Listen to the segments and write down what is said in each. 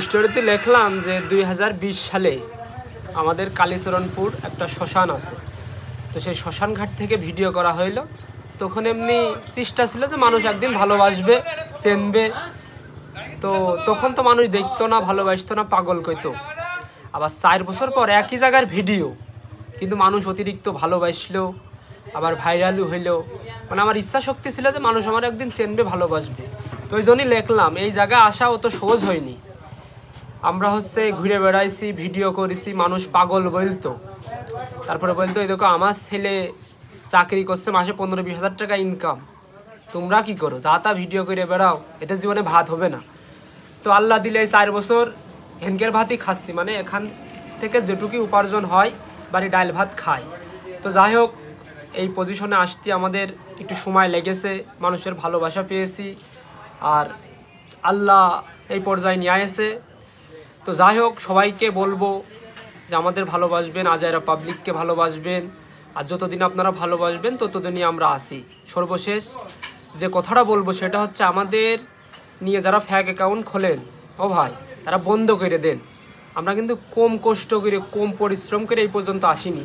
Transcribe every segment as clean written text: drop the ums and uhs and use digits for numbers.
স্টোরিতে লিখলাম যে 2020 সালে আমাদের কালীচরণপুর একটা শ্মশান আছে, তো সেই শ্মশান ঘাট থেকে ভিডিও করা হইলো। তখন এমনি চেষ্টা ছিল যে মানুষ একদিন ভালোবাসবে, চেনবে। তো তখন তো মানুষ দেখতো না, ভালোবাসতো না, পাগল কইতো। আবার 4 বছর পর একই জায়গার ভিডিও, কিন্তু মানুষ অতিরিক্ত ভালোবাসলো, আবার ভাইরালও হইলো। মানে আমার ইচ্ছা শক্তি ছিল যে মানুষ আমার একদিন চেনবে, ভালোবাসবে। তো ওই জন্যই লিখলাম। এই জায়গা আসা অত সহজ হয়নি। আমরা ঘুরে বেড়াইছি, ভিডিও করেছি, মানুষ পাগল বলতো। তারপরে বলতো এই দেখো আমার ছেলে চাকরি করছে, মাসে 15-20 হাজার টাকা ইনকাম, তোমরা কি করো, যা তা ভিডিও করে বেড়াও, এতে জীবনে ভাত হবে না। তো আল্লাহ দিলে এই 4 বছর হেনকের ভাতই খাচ্ছি, মানে এখান থেকে যেটুকু উপার্জন হয় বাড়ি ডাল ভাত খাই। তো যাই হোক, এই পজিশনে আসতে আমাদের একটু সময় লেগেছে, মানুষের ভালোবাসা পেয়েছি, আর আল্লাহ এই পর্যায়ে নিয়ে আসে। তো যাই হোক, সবাইকে বলবো যে আমাদের ভালোবাসবেন, আজাইরা পাবলিককে ভালোবাসবেন, আর যতদিন আপনারা ভালোবাসবেন ততদিনই আমরা আসি। সর্বশেষ যে কথাটা বলবো সেটা হচ্ছে, আমাদের নিয়ে যারা ফ্যাক অ্যাকাউন্ট খোলেন, ও ভাই, তারা বন্ধ করে দেন। আমরা কিন্তু কম কষ্ট করে, কম পরিশ্রম করে এই পর্যন্ত আসিনি।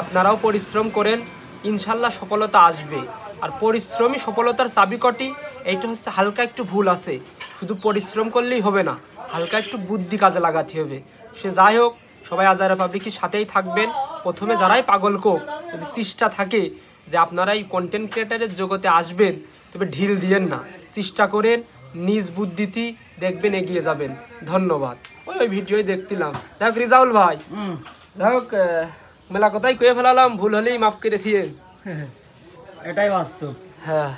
আপনারাও পরিশ্রম করেন, ইনশাল্লাহ সফলতা আসবে। আর পরিশ্রমই সফলতার চাবিকাঠি। এইটা হচ্ছে, হালকা একটু ভুল আছে, শুধু পরিশ্রম করলেই হবে না, হালকা একটু বুদ্ধি কাজে লাগাতে হবে। সে যাই হোক, সবাই আজাইরা পাবলিকের সাথেই থাকবেন। প্রথমে যারাই পাগল কোক, যদি চেষ্টা থাকে যে আপনারা এই কন্টেন্ট ক্রিয়েটারের জগতে আসবেন, তবে ঢিল দিয়েন না, চেষ্টা করেন, নিজ বুদ্ধিতে দেখবেন এগিয়ে যাবেন। ধন্যবাদ। ওই ভিডিওই দেখছিলাম। যাই হোক রিজাউল ভাই, যাই হোক মেলা কথাই কয়ে ফেলালাম, ভুল হলেই মাফ করে দিয়েন। এটাই বাস্তব। হ্যাঁ।